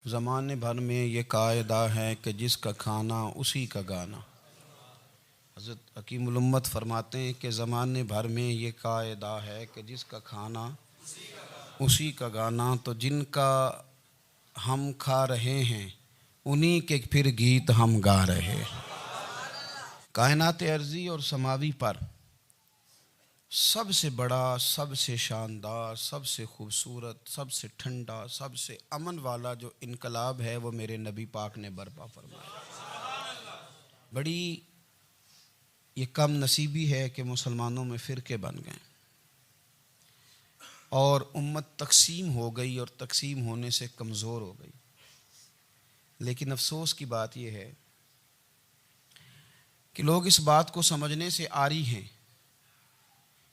زمانے بھر میں یہ قاعدہ ہے کہ جس کا کھانا اسی کا گانا۔ حضرت حکیم الامت فرماتے ہیں کہ زمانے بھر میں یہ قاعدہ ہے کہ جس کا کھانا اسی کا گانا، تو جن کا ہم کھا رہے ہیں انہی کے پھر گیت ہم گا رہے ہیں۔ کائنات ارضی اور سماوی پر سب سے بڑا، سب سے شاندار، سب سے خوبصورت، سب سے ٹھنڈا، سب سے امن والا جو انقلاب ہے وہ میرے نبی پاک نے برپا فرمایا۔ بڑی یہ کم نصیبی ہے کہ مسلمانوں میں فرقے بن گئے اور امت تقسیم ہو گئی اور تقسیم ہونے سے کمزور ہو گئی۔ لیکن افسوس کی بات یہ ہے کہ لوگ اس بات کو سمجھنے سے عاری ہیں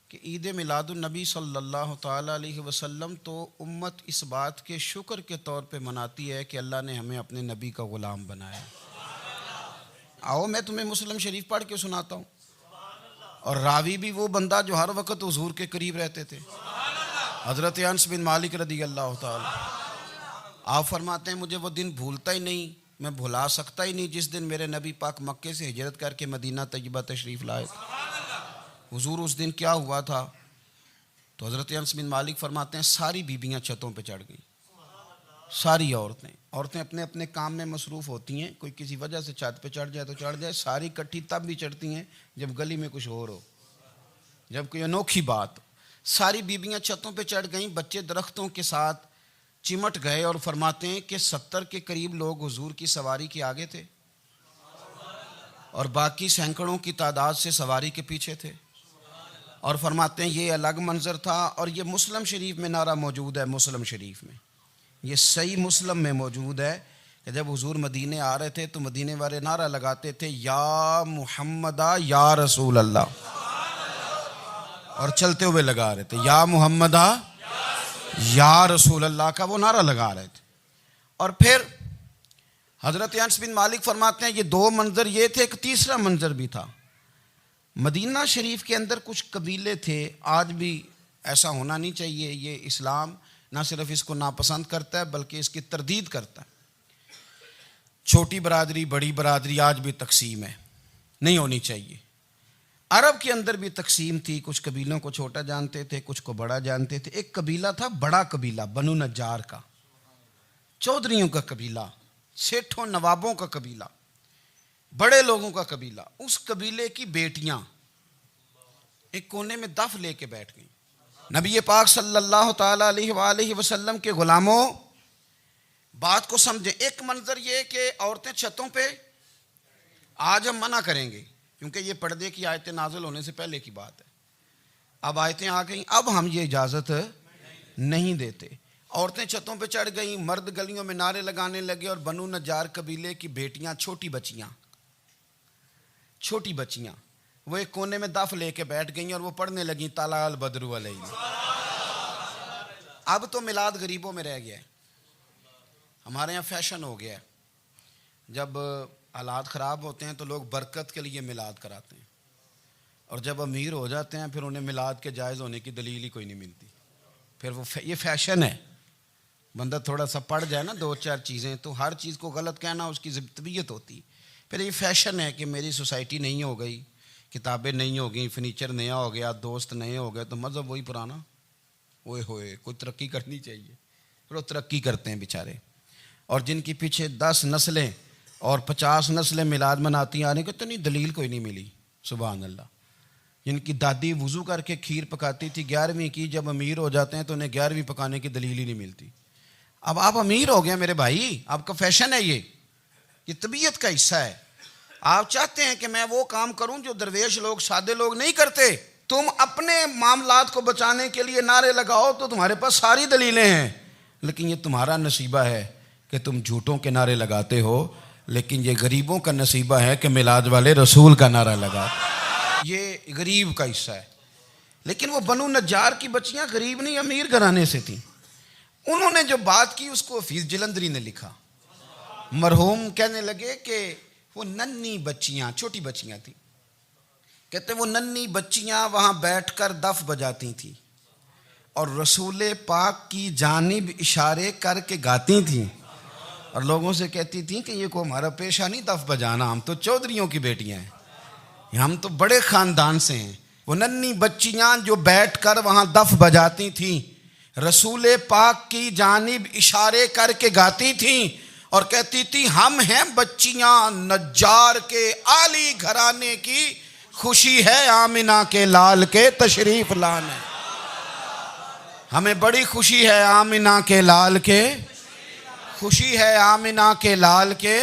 کہ عید میلاد النبی صلی اللہ تعالیٰ علیہ وسلم تو امت اس بات کے شکر کے طور پہ مناتی ہے کہ اللہ نے ہمیں اپنے نبی کا غلام بنایا۔ آؤ میں تمہیں مسلم شریف پڑھ کے سناتا ہوں، اور راوی بھی وہ بندہ جو ہر وقت حضور کے قریب رہتے تھے، حضرت انس بن مالک رضی اللہ تعالیٰ۔ آپ فرماتے ہیں مجھے وہ دن بھولتا ہی نہیں، میں بھلا سکتا ہی نہیں جس دن میرے نبی پاک مکے سے ہجرت کر کے مدینہ طیبہ تشریف لائے تھے۔ حضور اس دن کیا ہوا تھا؟ تو حضرت انس بن مالک فرماتے ہیں ساری بیبیاں چھتوں پہ چڑھ گئیں، ساری عورتیں اپنے اپنے کام میں مصروف ہوتی ہیں، کوئی کسی وجہ سے چھت پہ چڑھ جائے تو چڑھ جائے، ساری کٹھی تب بھی چڑھتی ہیں جب گلی میں کچھ اور ہو، جب کوئی انوکھی بات۔ ساری بیبیاں چھتوں پہ چڑھ گئیں، بچے درختوں کے ساتھ چمٹ گئے، اور فرماتے ہیں کہ 70 کے قریب لوگ حضور کی سواری کے آگے تھے اور باقی سینکڑوں کی تعداد سے سواری کے پیچھے تھے، اور فرماتے ہیں یہ الگ منظر تھا۔ اور یہ مسلم شریف میں نعرہ موجود ہے، مسلم شریف میں یہ صحیح مسلم میں موجود ہے کہ جب حضور مدینے آ رہے تھے تو مدینے والے نعرہ لگاتے تھے یا محمدہ یا رسول اللہ، اور چلتے ہوئے لگا رہے تھے یا محمدہ یا رسول اللہ کا وہ نعرہ لگا رہے تھے۔ اور پھر حضرت انس بن مالک فرماتے ہیں یہ دو منظر یہ تھے، ایک تیسرا منظر بھی تھا۔ مدینہ شریف کے اندر کچھ قبیلے تھے، آج بھی ایسا ہونا نہیں چاہیے، یہ اسلام نہ صرف اس کو ناپسند کرتا ہے بلکہ اس کی تردید کرتا ہے۔ چھوٹی برادری بڑی برادری آج بھی تقسیم ہے، نہیں ہونی چاہیے۔ عرب کے اندر بھی تقسیم تھی، کچھ قبیلوں کو چھوٹا جانتے تھے، کچھ کو بڑا جانتے تھے۔ ایک قبیلہ تھا بڑا قبیلہ، بنو نجار کا، چودھریوں کا قبیلہ، سیٹھوں نوابوں کا قبیلہ، بڑے لوگوں کا قبیلہ۔ اس قبیلے کی بیٹیاں ایک کونے میں دف لے کے بیٹھ گئیں۔ نبی پاک صلی اللہ تعالیٰ علیہ وآلہ وسلم کے غلاموں بات کو سمجھیں۔ ایک منظر یہ کہ عورتیں چھتوں پہ، آج ہم منع کریں گے کیونکہ یہ پردے کی آیتیں نازل ہونے سے پہلے کی بات ہے، اب آیتیں آ گئیں، اب ہم یہ اجازت نہیں دیتے۔ عورتیں چھتوں پہ چڑھ گئیں، مرد گلیوں میں نعرے لگانے لگے، اور بنو نجار قبیلے کی بیٹیاں، چھوٹی بچیاں وہ ایک کونے میں دف لے کے بیٹھ گئیں اور وہ پڑھنے لگیں طلع البدر علینا۔ اب تو میلاد غریبوں میں رہ گیا ہے، ہمارے یہاں فیشن ہو گیا ہے، جب حالات خراب ہوتے ہیں تو لوگ برکت کے لیے میلاد کراتے ہیں، اور جب امیر ہو جاتے ہیں پھر انہیں میلاد کے جائز ہونے کی دلیل ہی کوئی نہیں ملتی، پھر وہ یہ فیشن ہے۔ بندہ تھوڑا سا پڑھ جائے نا دو چار چیزیں تو ہر چیز کو غلط کہنا اس کی طبیعت ہوتی، پھر یہ فیشن ہے کہ میری سوسائٹی نہیں ہو گئی، کتابیں نہیں ہو گئیں، فرنیچر نیا ہو گیا، دوست نئے ہو گئے، تو مذہب وہی پرانا۔ اوئے ہوئے کوئی ترقی کرنی چاہیے، پھر وہ ترقی کرتے ہیں بیچارے، اور جن کی پیچھے 10 نسلیں اور 50 نسلیں میلاد مناتی آنے کو اتنی دلیل کوئی نہیں ملی، سبحان اللہ۔ جن کی دادی وضو کر کے کھیر پکاتی تھی 11ویں کی، جب امیر ہو جاتے ہیں تو انہیں 11ویں پکانے کی دلیل ہی نہیں ملتی۔ اب آپ امیر ہو گئے میرے بھائی، آپ کا فیشن ہے، یہ طبیعت کا حصہ ہے۔ آپ چاہتے ہیں کہ میں وہ کام کروں جو درویش لوگ، سادے لوگ نہیں کرتے۔ تم اپنے معاملات کو بچانے کے لیے نعرے لگاؤ تو تمہارے پاس ساری دلیلیں ہیں، لیکن یہ تمہارا نصیبہ ہے کہ تم جھوٹوں کے نعرے لگاتے ہو، لیکن یہ غریبوں کا نصیبہ ہے کہ میلاد والے رسول کا نعرہ لگاتے، یہ غریب کا حصہ ہے۔ لیکن وہ بنو نجار کی بچیاں غریب نہیں، امیر گھرانے سے تھیں۔ انہوں نے جو بات کی اس کو حفیظ جلندری نے لکھا۔ مرحوم کہنے لگے کہ وہ ننھی بچیاں، چھوٹی بچیاں تھیں، کہتے وہ ننھی بچیاں وہاں بیٹھ کر دف بجاتی تھیں اور رسول پاک کی جانب اشارے کر کے گاتی تھیں، اور لوگوں سے کہتی تھیں کہ یہ کو ہمارا پیشہ نہیں دف بجانا، ہم تو چودھریوں کی بیٹیاں ہیں، ہم تو بڑے خاندان سے ہیں۔ وہ ننھی بچیاں جو بیٹھ کر وہاں دف بجاتی تھیں، رسول پاک کی جانب اشارے کر کے گاتی تھیں اور کہتی تھی ہم ہیں بچیاں نجار کے عالی گھرانے کی، خوشی ہے آمنہ کے لال کے تشریف لانے، ہمیں بڑی خوشی ہے آمنہ کے لال کے، خوشی ہے آمنہ کے لال کے،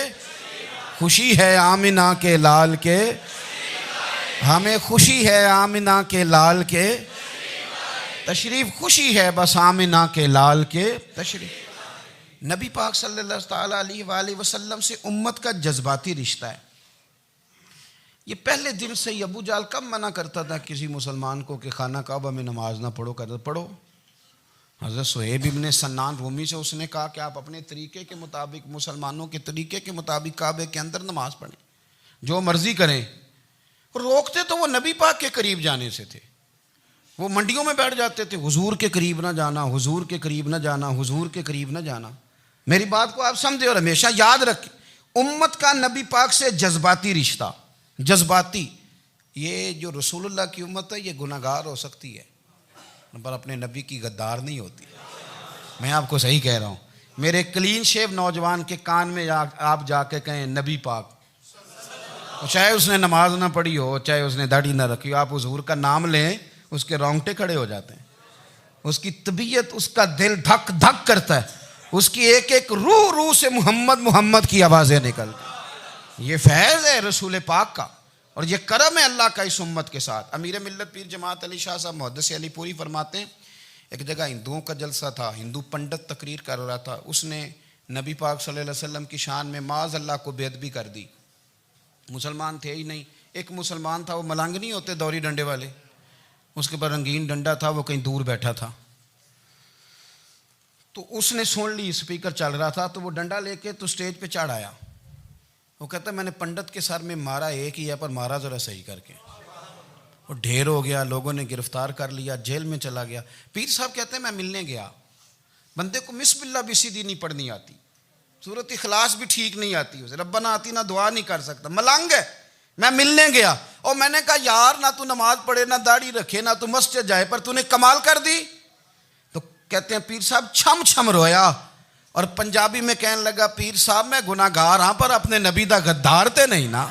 خوشی ہے آمنہ کے لال کے، ہمیں خوشی ہے آمنہ کے لال کے تشریف، خوشی ہے بس آمنہ کے لال کے تشریف۔ نبی پاک صلی اللہ تعالیٰ علیہ وآلہ وسلم سے امت کا جذباتی رشتہ ہے۔ یہ پہلے دن سے ہی ابو جہل کب منع کرتا تھا کسی مسلمان کو کہ خانہ کعبہ میں نماز نہ پڑھو، کہتا پڑھو۔ حضرت صہیب ابن سنان رومی سے اس نے کہا کہ آپ اپنے طریقے کے مطابق، مسلمانوں کے طریقے کے مطابق کعبے کے اندر نماز پڑھیں، جو مرضی کریں۔ روکتے تو وہ نبی پاک کے قریب جانے سے تھے، وہ منڈیوں میں بیٹھ جاتے تھے، حضور کے قریب نہ جانا، حضور کے قریب نہ جانا، حضور کے قریب نہ جانا۔ میری بات کو آپ سمجھے اور ہمیشہ یاد رکھیں، امت کا نبی پاک سے جذباتی رشتہ، جذباتی۔ یہ جو رسول اللہ کی امت ہے یہ گناہگار ہو سکتی ہے پر اپنے نبی کی غدار نہیں ہوتی۔ میں آپ کو صحیح کہہ رہا ہوں۔ میرے کلین شیو نوجوان کے کان میں آپ جا کے کہیں نبی پاک، چاہے اس نے نماز نہ پڑھی ہو، چاہے اس نے داڑھی نہ رکھی ہو، آپ حضور کا نام لیں اس کے رونگٹے کھڑے ہو جاتے ہیں، اس کی طبیعت، اس کا دل دھک دھک کرتا ہے، اس کی ایک ایک روح سے محمد محمد کی آوازیں نکلتی۔ یہ فیض ہے رسول پاک کا اور یہ کرم ہے اللہ کا اس امت کے ساتھ۔ امیر ملت پیر جماعت علی شاہ صاحب محدث علی پوری فرماتے ہیں ایک جگہ ہندوؤں کا جلسہ تھا، ہندو پنڈت تقریر کر رہا تھا، اس نے نبی پاک صلی اللہ علیہ وسلم کی شان میں معاذ اللہ کو بے ادبی کر دی۔ مسلمان تھے ہی نہیں، ایک مسلمان تھا، وہ ملنگ نہیں ہوتے دوری ڈنڈے والے، اس کے پر رنگین ڈنڈا تھا، وہ کہیں دور بیٹھا تھا، تو اس نے سن لی اسپیکر چل رہا تھا، تو وہ ڈنڈا لے کے تو سٹیج پہ چڑھ آیا۔ وہ کہتا ہے میں نے پنڈت کے سر میں مارا ایک ہی ہے پر مارا ذرا صحیح کر کے، وہ ڈھیر ہو گیا، لوگوں نے گرفتار کر لیا، جیل میں چلا گیا۔ پیر صاحب کہتے ہیں میں ملنے گیا، بندے کو بسم اللہ بھی سیدھی نہیں پڑھنی آتی، سورۃ اخلاص بھی ٹھیک نہیں آتی، اسے ربنا آتینا دعا نہیں کر سکتا، ملنگ ہے۔ میں ملنے گیا اور میں نے کہا یار نہ تو نماز پڑھے، نہ داڑھی رکھے، نہ تو مسجد جائے، پر تو نے کمال کر دی۔ تو کہتے ہیں پیر صاحب چھم چھم رویا اور پنجابی میں کہنے لگا پیر صاحب میں گناہگار ہاں پر اپنے نبی دا غدار تے نہیں نا۔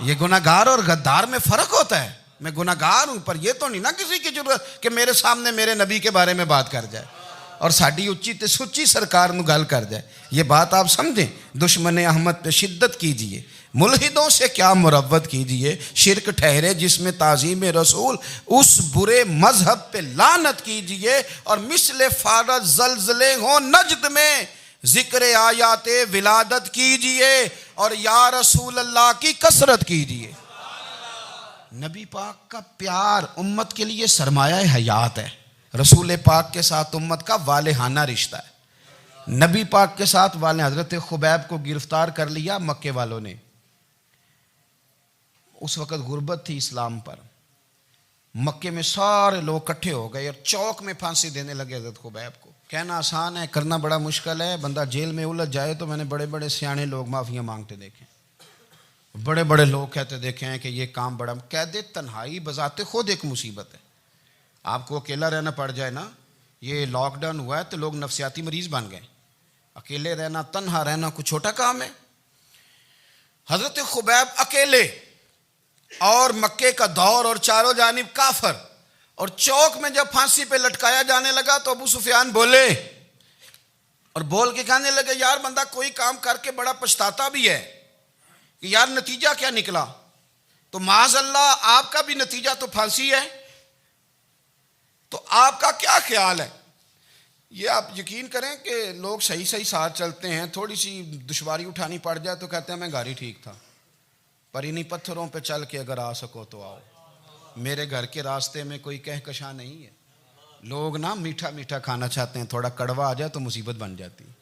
یہ گناہگار اور غدار میں فرق ہوتا ہے، میں گناہگار ہوں پر یہ تو نہیں نا کسی کی ضرورت کہ میرے سامنے میرے نبی کے بارے میں بات کر جائے اور ساڑی اچھی تے سچی سرکار نو گل کر جائے۔ یہ بات آپ سمجھیں، دشمن احمد پہ شدت کیجئے، ملحدوں سے کیا مروت کیجئے، شرک ٹھہرے جس میں تعظیم رسول، اس برے مذہب پہ لعنت کیجئے، اور مثل فارض زلزلے ہوں نجد میں ذکر آیات ولادت کیجئے اور یا رسول اللہ کی کثرت کیجئے۔ نبی پاک کا پیار امت کے لیے سرمایہ حیات ہے۔ رسول پاک کے ساتھ امت کا والہانہ رشتہ ہے۔ نبی پاک کے ساتھ والے، حضرت خبیب کو گرفتار کر لیا مکے والوں نے، اس وقت غربت تھی اسلام پر، مکے میں سارے لوگ کٹھے ہو گئے اور چوک میں پھانسی دینے لگے حضرت خبیب کو۔ کہنا آسان ہے، کرنا بڑا مشکل ہے، بندہ جیل میں الجھ جائے تو میں نے بڑے بڑے سیانے لوگ معافیاں مانگتے دیکھے، بڑے بڑے لوگ کہتے دیکھے ہیں کہ یہ کام بڑا، قید تنہائی بذات خود ایک مصیبت ہے۔ آپ کو اکیلا رہنا پڑ جائے نا، یہ لاک ڈاؤن ہوا ہے تو لوگ نفسیاتی مریض بن گئے، اکیلے رہنا، تنہا رہنا کوئی چھوٹا کام ہے۔ حضرت خبیب اکیلے اور مکے کا دور اور چاروں جانب کافر، اور چوک میں جب پھانسی پہ لٹکایا جانے لگا تو ابو سفیان بولے اور بول کے کہنے لگے یار بندہ کوئی کام کر کے بڑا پچھتاتا بھی ہے کہ یار نتیجہ کیا نکلا، تو معاذ اللہ آپ کا بھی نتیجہ تو پھانسی ہے، تو آپ کا کیا خیال ہے؟ یہ آپ یقین کریں کہ لوگ صحیح صحیح ساتھ چلتے ہیں، تھوڑی سی دشواری اٹھانی پڑ جائے تو کہتے ہیں میں گاڑی ٹھیک تھا، پر انہی پتھروں پہ چل کے اگر آ سکو تو آؤ، میرے گھر کے راستے میں کوئی کہکشاں نہیں ہے۔ لوگ نا میٹھا میٹھا کھانا چاہتے ہیں، تھوڑا کڑوا آ جائے تو مصیبت بن جاتی ہے۔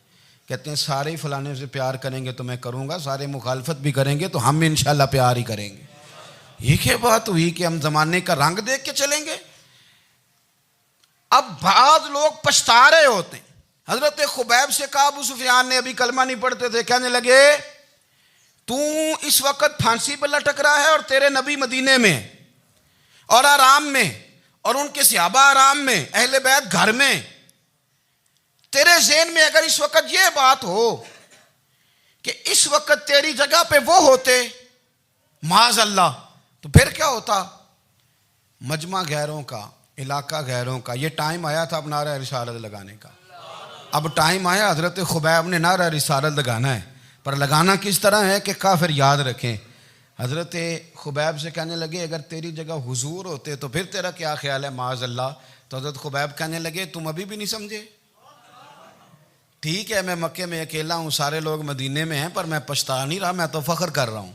کہتے ہیں سارے فلانے سے پیار کریں گے تو میں کروں گا، سارے مخالفت بھی کریں گے تو ہم انشاءاللہ پیار ہی کریں گے۔ یہ کیا بات ہوئی کہ ہم زمانے کا رنگ دیکھ کے چلیں گے؟ اب بعض لوگ پچھتا رہے ہوتے ہیں، حضرت خبیب سے کہا، ابو سفیان نے ابھی کلمہ نہیں پڑھتے تھے، کہنے لگے تو اس وقت پھانسی پہ لٹک رہا ہے اور تیرے نبی مدینے میں اور آرام میں، اور ان کے صحابہ آرام میں، اہل بیت گھر میں، تیرے ذہن میں اگر اس وقت یہ بات ہو کہ اس وقت تیری جگہ پہ وہ ہوتے معاذ اللہ، تو پھر کیا ہوتا؟ مجمع غیروں کا، علاقہ غیروں کا، یہ ٹائم آیا تھا اب نعرہ رسالت لگانے کا، اب ٹائم آیا حضرت خبیب نے نعرہ رسالت لگانا ہے، پر لگانا کس طرح ہے کہ کافر یاد رکھیں۔ حضرت خبیب سے کہنے لگے اگر تیری جگہ حضور ہوتے تو پھر تیرا کیا خیال ہے معاذ اللہ؟ تو حضرت خبیب کہنے لگے تم ابھی بھی نہیں سمجھے؟ ٹھیک ہے میں مکے میں اکیلا ہوں، سارے لوگ مدینے میں ہیں، پر میں پچھتا نہیں رہا، میں تو فخر کر رہا ہوں،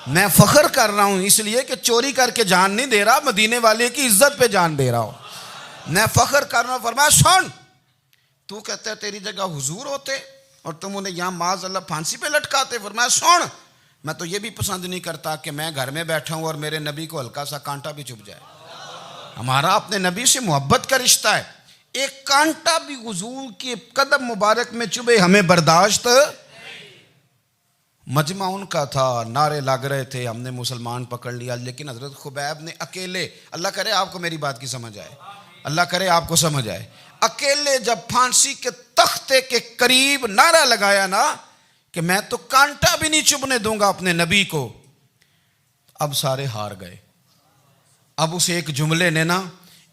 میں فخر کر رہا ہوں اس لیے کہ چوری کر کے جان نہیں دے رہا، مدینے والے کی عزت پہ جان دے رہا ہوں، میں فخر کر رہا ہوں۔ فرمایا سن، تو کہتا ہے تیری جگہ حضور ہوتے اور تم انہیں یہاں معاذ اللہ پھانسی پہ لٹکاتے۔ فرمایا سن، میں تو یہ بھی پسند نہیں کرتا کہ میں گھر میں بیٹھا ہوں اور میرے نبی کو ہلکا سا کانٹا بھی چبھ جائے، ہمارا اپنے نبی سے محبت کا رشتہ ہے، ایک کانٹا بھی حضور کے قدم مبارک میں چبھے ہمیں برداشت۔ مجمع ان کا تھا، نعرے لگ رہے تھے، ہم نے مسلمان پکڑ لیا، لیکن حضرت خبیب نے اکیلے، اللہ کرے آپ کو میری بات کی سمجھ آئے، اللہ کرے آپ کو سمجھ آئے، اکیلے جب پھانسی کے تختے کے قریب نعرہ لگایا نا کہ میں تو کانٹا بھی نہیں چبھنے دوں گا اپنے نبی کو، اب سارے ہار گئے۔ اب اس ایک جملے نے نا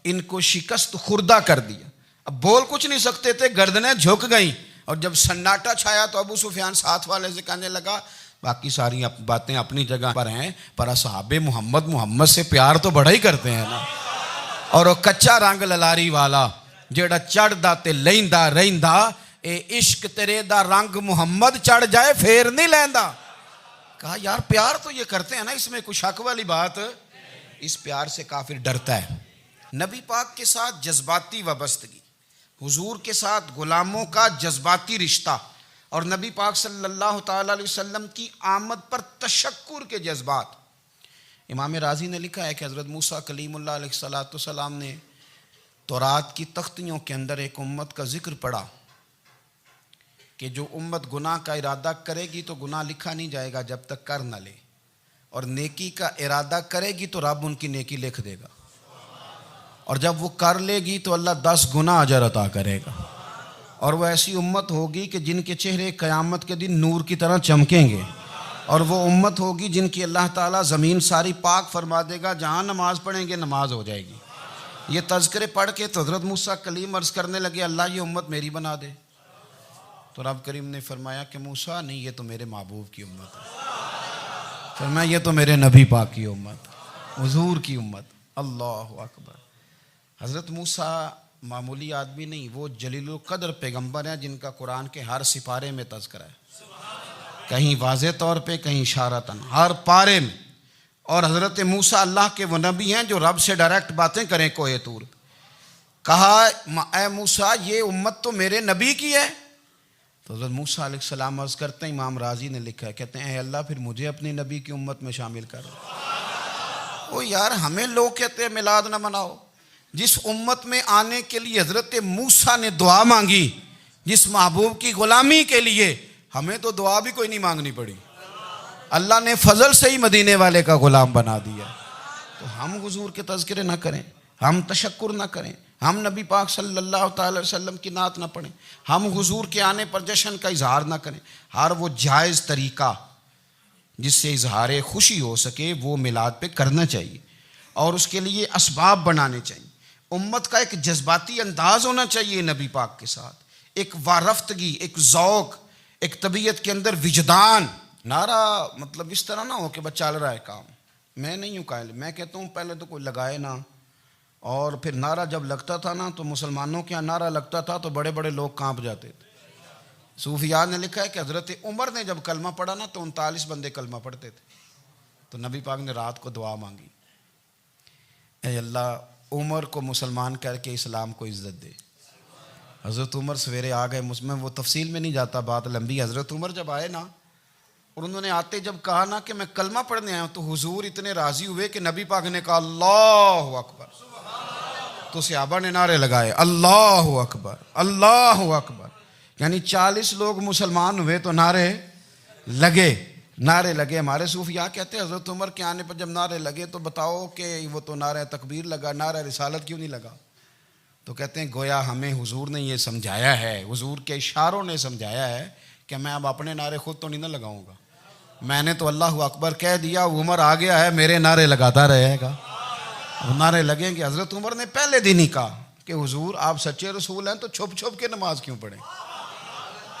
ان کو شکست خوردہ کر دیا، اب بول کچھ نہیں سکتے تھے، گردنیں جھک گئیں، اور جب سناٹا چھایا تو ابو سفیان ساتھ والے سے کہنے لگا باقی ساری باتیں اپنی جگہ پر ہیں، پر اصحاب محمد سے پیار تو بڑا ہی کرتے ہیں نا، اور وہ کچا رنگ للاری والا جیڑا چڑھ دا تے لیندا رہندا، اے عشق تیرے دا رنگ محمد چڑھ جائے پھر نہیں لیندا۔ کہا یار پیار تو یہ کرتے ہیں نا، اس میں کوئی شک والی بات، اس پیار سے کافر ڈرتا ہے۔ نبی پاک کے ساتھ جذباتی وابستگی، حضور کے ساتھ غلاموں کا جذباتی رشتہ، اور نبی پاک صلی اللہ تعالی علیہ وسلم کی آمد پر تشکر کے جذبات۔ امام رازی نے لکھا ہے کہ حضرت موسیٰ کلیم اللہ علیہ السلام نے تورات کی تختیوں کے اندر ایک امت کا ذکر پڑھا کہ جو امت گناہ کا ارادہ کرے گی تو گناہ لکھا نہیں جائے گا جب تک کر نہ لے، اور نیکی کا ارادہ کرے گی تو رب ان کی نیکی لکھ دے گا، اور جب وہ کر لے گی تو اللہ 10 گنا اجر عطا کرے گا، اور وہ ایسی امت ہوگی کہ جن کے چہرے قیامت کے دن نور کی طرح چمکیں گے، اور وہ امت ہوگی جن کی اللہ تعالیٰ زمین ساری پاک فرما دے گا، جہاں نماز پڑھیں گے نماز ہو جائے گی۔ یہ تذکرے پڑھ کے تو حضرت موسیٰ کلیم عرض کرنے لگے اللہ یہ امت میری بنا دے، تو رب کریم نے فرمایا کہ موسیٰ نہیں، یہ تو میرے محبوب کی امت ہے، فرمایا یہ تو میرے نبی پاک کی امت، حضور کی امت۔ اللہ اکبر۔ حضرت موسیٰ معمولی آدمی نہیں، وہ جلیل القدر پیغمبر ہیں جن کا قرآن کے ہر سپارے میں تذکرہ ہے، کہیں واضح طور پہ کہیں اشارتاً، ہر پارے میں۔ اور حضرت موسیٰ اللہ کے وہ نبی ہیں جو رب سے ڈائریکٹ باتیں کریں کوہ طور۔ کہا اے موسیٰ یہ امت تو میرے نبی کی ہے، تو حضرت موسیٰ علیہ السلام عرض کرتے ہیں، امام رازی نے لکھا ہے، کہتے ہیں اے اللہ پھر مجھے اپنی نبی کی امت میں شامل کر۔ او یار ہمیں لوگ کہتے ہیں میلاد نہ مناؤ، جس امت میں آنے کے لیے حضرت موسیٰ نے دعا مانگی، جس محبوب کی غلامی کے لیے، ہمیں تو دعا بھی کوئی نہیں مانگنی پڑی، اللہ نے فضل سے ہی مدینے والے کا غلام بنا دیا۔ تو ہم حضور کے تذکرے نہ کریں، ہم تشکر نہ کریں، ہم نبی پاک صلی اللہ تعالی وسلم کی نعت نہ پڑھیں، ہم حضور کے آنے پر جشن کا اظہار نہ کریں، ہر وہ جائز طریقہ جس سے اظہار خوشی ہو سکے وہ میلاد پہ کرنا چاہیے، اور اس کے لیے اسباب بنانے چاہیے۔ امت کا ایک جذباتی انداز ہونا چاہیے نبی پاک کے ساتھ، ایک وارفتگی، ایک ذوق، ایک طبیعت کے اندر وجدان۔ نعرہ مطلب اس طرح نہ ہو کہ بس چل رہا ہے کام، میں نہیں ہوں قائل، میں کہتا ہوں پہلے تو کوئی لگائے نہ، اور پھر نعرہ جب لگتا تھا نا تو مسلمانوں کے یہاں نعرہ لگتا تھا تو بڑے بڑے لوگ کانپ جاتے تھے۔ صوفیاء نے لکھا ہے کہ حضرت عمر نے جب کلمہ پڑھا نا تو 39 بندے کلمہ پڑھتے تھے، تو نبی پاک نے رات کو دعا مانگی، اے اللہ عمر کو مسلمان کر کے اسلام کو عزت دے۔ حضرت عمر سویرے آ گئے، میں وہ تفصیل میں نہیں جاتا، بات لمبی۔ حضرت عمر جب آئے نا اور انہوں نے آتے جب کہا نا کہ میں کلمہ پڑھنے آیا ہوں، تو حضور اتنے راضی ہوئے کہ نبی پاک نے کہا اللہ اکبر، تو صحابہ نے نعرے لگائے اللہ اکبر اللہ اکبر، یعنی 40 لوگ مسلمان ہوئے تو نعرے لگے ہمارے صوفیاء کہتے ہیں حضرت عمر کے آنے پر جب نعرے لگے تو بتاؤ کہ وہ تو نعرہ تکبیر لگا، نعرہ رسالت کیوں نہیں لگا؟ تو کہتے ہیں گویا ہمیں حضور نے یہ سمجھایا ہے، حضور کے اشاروں نے سمجھایا ہے کہ میں اب اپنے نعرے خود تو نہیں نہ لگاؤں گا، میں نے تو اللہ اکبر کہہ دیا، عمر آ گیا ہے میرے نعرے لگاتا رہے گا، نعرے لگیں گے۔ حضرت عمر نے پہلے دن ہی کہا کہ حضور آپ سچے رسول ہیں تو چھپ چھپ کے نماز کیوں پڑھیں؟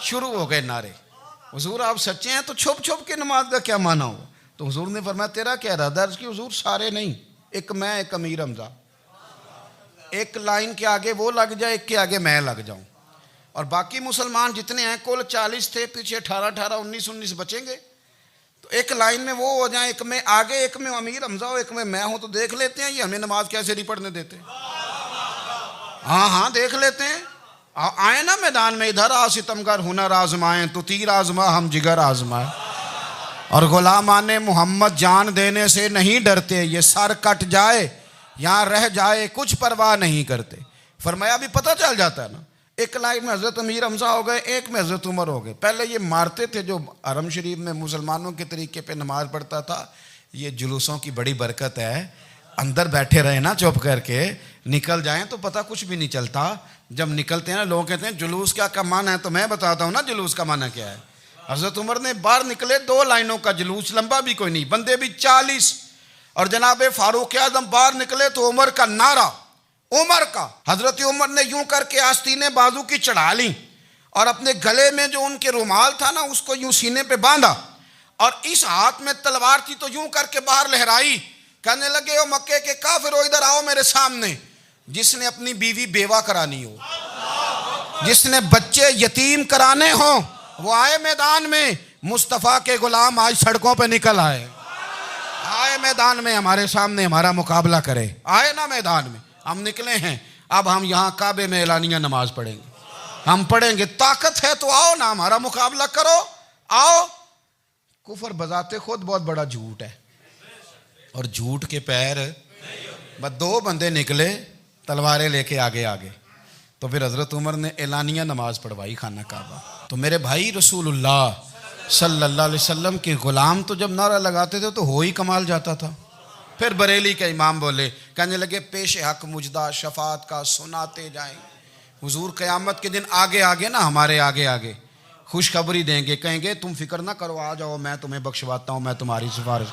شروع ہو گئے نعرے، حضور آپ سچے ہیں تو چھپ چھپ کے نماز کا کیا معنی ہو؟ تو حضور نے فرمایا تیرا کیا ارادہ ہے؟ حضور سارے نہیں، ایک میں ایک امیر حمزہ، ایک لائن کے آگے وہ لگ جائے، ایک کے آگے میں لگ جاؤں، اور باقی مسلمان جتنے ہیں کل 40 تھے، پیچھے 18 19 بچیں گے، تو ایک لائن میں وہ ہو جائیں، ایک میں آگے ایک میں امیر حمزہ ہو، ایک میں ہوں، تو دیکھ لیتے ہیں یہ ہمیں نماز کیسے نہیں پڑھنے دیتے۔ ہاں دیکھ لیتے ہیں، آئے نا میدان میں، ادھر آ ستمگر ہنر آزمائیں تو تیر آزما ہم جگر آزمائیں، اور غلامان محمد جان دینے سے نہیں ڈرتے، یہ سر کٹ جائے یہاں رہ جائے کچھ پرواہ نہیں کرتے۔ فرمایا بھی پتہ چل جاتا ہے نا، ایک لائن میں حضرت امیر حمزہ ہو گئے، ایک میں حضرت عمر ہو گئے۔ پہلے یہ مارتے تھے جو حرم شریف میں مسلمانوں کے طریقے پہ نماز پڑھتا تھا، یہ جلوسوں کی بڑی برکت ہے، اندر بیٹھے رہے نا چپ کر کے، نکل جائیں تو پتہ کچھ بھی نہیں چلتا۔ جب نکلتے ہیں نا لوگ کہتے ہیں جلوس کیا معنی ہے، تو میں بتاتا ہوں نا جلوس کا معنی کیا ہے۔ حضرت عمر نے باہر نکلے 2 لائنوں کا جلوس، لمبا بھی کوئی نہیں، بندے بھی 40، اور جناب فاروق اعظم باہر نکلے تو عمر کا نعرہ، عمر کا، حضرت عمر نے یوں کر کے آستینیں بازو کی چڑھا لیں، اور اپنے گلے میں جو ان کے رومال تھا نا اس کو یوں سینے پہ باندھا، اور اس ہاتھ میں تلوار تھی تو یوں کر کے باہر لہرائی، کہنے لگے او مکے کے کافرو ادھر آؤ میرے سامنے، جس نے اپنی بیوی بیوہ کرانی ہو، جس نے بچے یتیم کرانے ہوں، وہ آئے میدان میں، مصطفیٰ کے غلام آج سڑکوں پہ نکل آئے میدان میں ہمارے سامنے ہمارا مقابلہ کرے، آئے نا میدان میں، ہم نکلے ہیں، اب ہم یہاں کعبے میں اعلانیہ نماز پڑھیں گے، ہم پڑھیں گے، طاقت ہے تو آؤ نا ہمارا مقابلہ کرو، آؤ۔ کفر بذات خود بہت بڑا جھوٹ ہے، اور جھوٹ کے پیر، بس 2 بندے نکلے تلواریں لے کے آگے، تو پھر حضرت عمر نے اعلانیہ نماز پڑھوائی خانہ کعبہ۔ تو میرے بھائی رسول اللہ صلی اللہ علیہ وسلم کے غلام تو جب نعرہ لگاتے تھے تو ہو ہی کمال جاتا تھا۔ پھر بریلی کے امام بولے، کہنے لگے پیش حق مجدہ شفاعت کا سناتے جائیں، حضور قیامت کے دن آگے نا ہمارے آگے خوشخبری دیں گے، کہیں گے تم فکر نہ کرو، آ جاؤ میں تمہیں بخشواتا ہوں، میں تمہاری سفارش،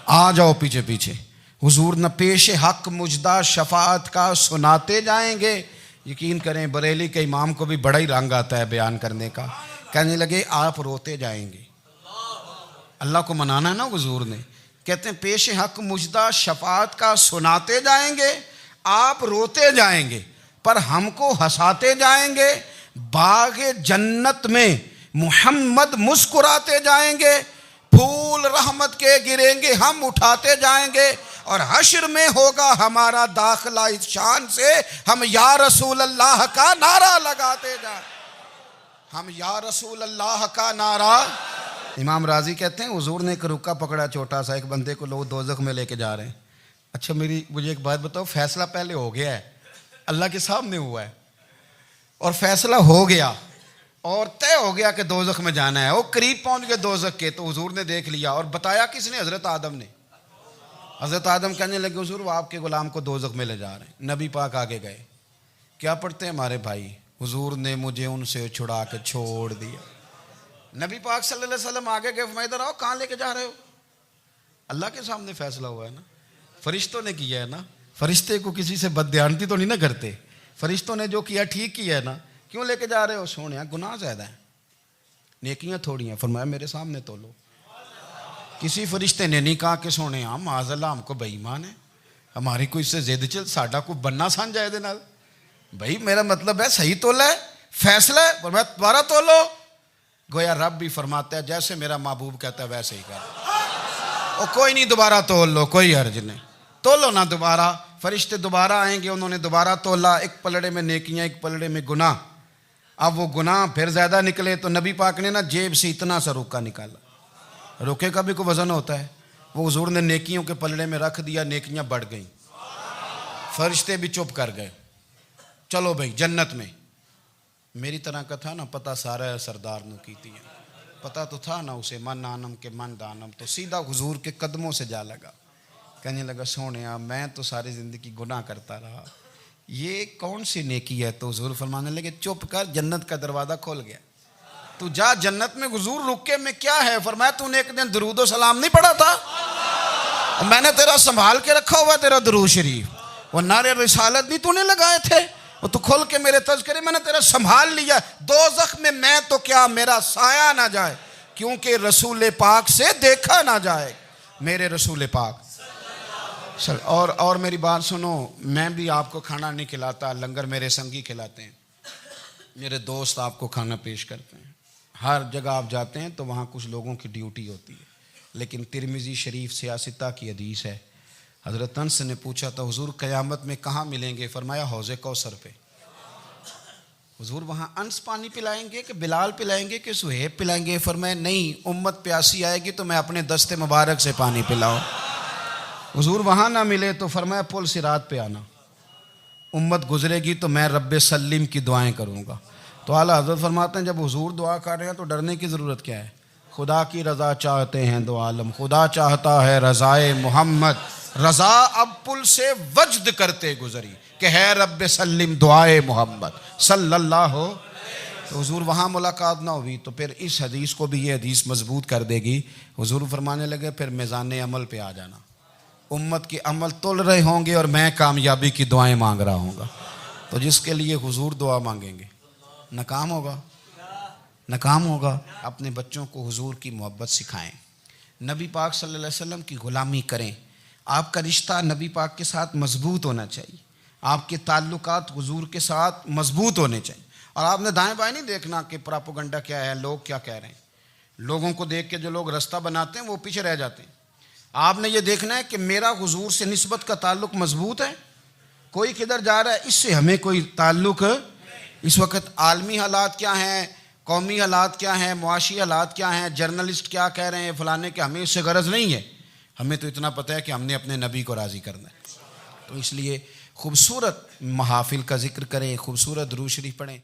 آ جاؤ پیچھے۔ حضور نہ پیش حق مجدہ شفاعت کا سناتے جائیں گے۔ یقین کریں بریلی کے امام کو بھی بڑا ہی رنگ آتا ہے بیان کرنے کا، کہنے لگے آپ روتے جائیں گے، اللہ کو منانا ہے نا حضور نے، کہتے ہیں پیش حق مجدہ شفاعت کا سناتے جائیں گے، آپ روتے جائیں گے پر ہم کو ہنساتے جائیں گے، باغ جنت میں محمد مسکراتے جائیں گے، پھول رحمت کے گریں گے ہم اٹھاتے جائیں گے، اور حشر میں ہوگا ہمارا داخلہ اس شان سے ہم یا رسول اللہ کا نعرہ لگاتے جائیں، ہم یا رسول اللہ کا نعرہ۔ امام راضی کہتے ہیں حضور نے ایک رکا پکڑا چھوٹا سا، ایک بندے کو لوگ دوزخ میں لے کے جا رہے ہیں، اچھا مجھے ایک بات بتاؤ، فیصلہ پہلے ہو گیا ہے، اللہ کے سامنے ہوا ہے، اور فیصلہ ہو گیا اور طے ہو گیا کہ دوزخ میں جانا ہے، وہ قریب پہنچ گئے دوزخ کے، تو حضور نے دیکھ لیا، اور بتایا کس نے؟ حضرت آدم نے۔ حضرت آدم کہنے لگے حضور وہ آپ کے غلام کو دوزخ میں لے جا رہے ہیں، نبی پاک آگے گئے، کیا پڑھتے ہیں ہمارے بھائی؟ حضور نے مجھے ان سے چھڑا کے چھوڑ دیا۔ نبی پاک صلی اللہ علیہ وسلم آگے گئے، فرمایا ادھر آؤ، کہاں لے کے جا رہے ہو؟ اللہ کے سامنے فیصلہ ہوا ہے نا، فرشتوں نے کیا ہے نا، فرشتے کو کسی سے بددیانتی تو نہیں نہ کرتے، فرشتوں نے جو کیا ٹھیک کیا ہے نا، کیوں لے کے جا رہے ہو؟ سونے گناہ زیادہ ہیں، نیکیاں تھوڑی ہیں، فرمایا میرے سامنے تولو۔ کسی فرشتے نے نہیں کہا کہ سونے معاذ اللہ ہم کو بے ایمان ہے، ہماری کوئی اس سے زد چل ساڈا کو بننا سان جائے دے نال، بھائی میرا مطلب ہے صحیح تولا ہے، فیصلہ ہے، فرمایا دوبارہ تولو۔ گویا رب بھی فرماتا ہے جیسے میرا محبوب کہتا ہے ویسے ہی کر، او کوئی نہیں دوبارہ تول لو، کوئی حرج نہیں، تولو نہ دوبارہ۔ فرشتے دوبارہ آئیں گے، انہوں نے دوبارہ تولا، ایک پلڑے میں نیکیاں ایک پلڑے میں گناہ، اب وہ گناہ پھر زیادہ نکلے تو نبی پاک نے نا جیب سے اتنا سا روکا نکالا، روکے کا بھی کوئی وزن ہوتا ہے، وہ حضور نے نیکیوں کے پلڑے میں رکھ دیا، نیکیاں بڑھ گئیں، فرشتے بھی چپ کر گئے. چلو بھائی جنت میں. میری طرح کا تھا نا پتہ سارا ہے سردار نے کیتی ہے, پتہ تو تھا نا اسے من آنم کے من دانم, تو سیدھا حضور کے قدموں سے جا لگا. کہنے لگا سونیا میں تو ساری زندگی گناہ کرتا رہا, یہ کون سی نیکی ہے؟ تو حضور فرمانے لگے چپ کر, جنت کا دروازہ کھول گیا, تو جا جنت میں. حضور رکے میں کیا ہے؟ فرمایا تو نے ایک دن درود و سلام نہیں پڑھا تھا, میں نے تیرا سنبھال کے رکھا ہوا تیرا درود شریف, وہ نعرے رسالت بھی تو نے لگائے تھے, وہ تو کھول کے میرے تذکرے میں نے تیرا سنبھال لیا. دوزخ میں میں تو کیا میرا سایہ نہ جائے, کیونکہ رسول پاک سے دیکھا نہ جائے. میرے رسول پاک اور میری بات سنو, میں بھی آپ کو کھانا نہیں کھلاتا, لنگر میرے سنگی کھلاتے ہیں, میرے دوست آپ کو کھانا پیش کرتے ہیں. ہر جگہ آپ جاتے ہیں تو وہاں کچھ لوگوں کی ڈیوٹی ہوتی ہے. لیکن ترمذی شریف سیاستہ کی حدیث ہے, حضرت انس نے پوچھا تھا حضور قیامت میں کہاں ملیں گے؟ فرمایا حوض کوثر پہ. حضور وہاں انس پانی پلائیں گے کہ بلال پلائیں گے کہ سہیب پلائیں گے؟ فرمایا نہیں, امت پیاسی آئے گی تو میں اپنے دست مبارک سے پانی پلاؤں. حضور وہاں نہ ملے تو فرمایا پل صراط پہ آنا, امت گزرے گی تو میں رب سلم کی دعائیں کروں گا. تو اعلیٰ حضرت فرماتے ہیں جب حضور دعا کر رہے ہیں تو ڈرنے کی ضرورت کیا ہے؟ خدا کی رضا چاہتے ہیں دو عالم, خدا چاہتا ہے رضائے محمد, رضا اب پل سے وجد کرتے گزری کہ ہے رب سلم دعائے محمد صلی اللہ ہو. تو حضور وہاں ملاقات نہ ہوئی تو پھر اس حدیث کو بھی یہ حدیث مضبوط کر دے گی. حضور فرمانے لگے پھر میزان عمل پہ آ جانا, امت کے عمل تول رہے ہوں گے اور میں کامیابی کی دعائیں مانگ رہا ہوں گا. تو جس کے لیے حضور دعا مانگیں گے ناکام ہوگا, ناکام ہوگا. اپنے بچوں کو حضور کی محبت سکھائیں, نبی پاک صلی اللہ علیہ وسلم کی غلامی کریں. آپ کا رشتہ نبی پاک کے ساتھ مضبوط ہونا چاہیے, آپ کے تعلقات حضور کے ساتھ مضبوط ہونے چاہیے. اور آپ نے دائیں بائیں نہیں دیکھنا کہ پراپوگنڈا کیا ہے, لوگ کیا کہہ رہے ہیں. لوگوں کو دیکھ کے جو لوگ رستہ بناتے ہیں وہ پیچھے رہ جاتے ہیں. آپ نے یہ دیکھنا ہے کہ میرا حضور سے نسبت کا تعلق مضبوط ہے, کوئی کدھر جا رہا ہے اس سے ہمیں کوئی تعلق. اس وقت عالمی حالات کیا ہیں, قومی حالات کیا ہیں, معاشی حالات کیا ہیں, جرنلسٹ کیا کہہ رہے ہیں فلانے کے, ہمیں اس سے غرض نہیں ہے. ہمیں تو اتنا پتہ ہے کہ ہم نے اپنے نبی کو راضی کرنا ہے. تو اس لیے خوبصورت محافل کا ذکر کریں, خوبصورت درود شریف پڑھیں.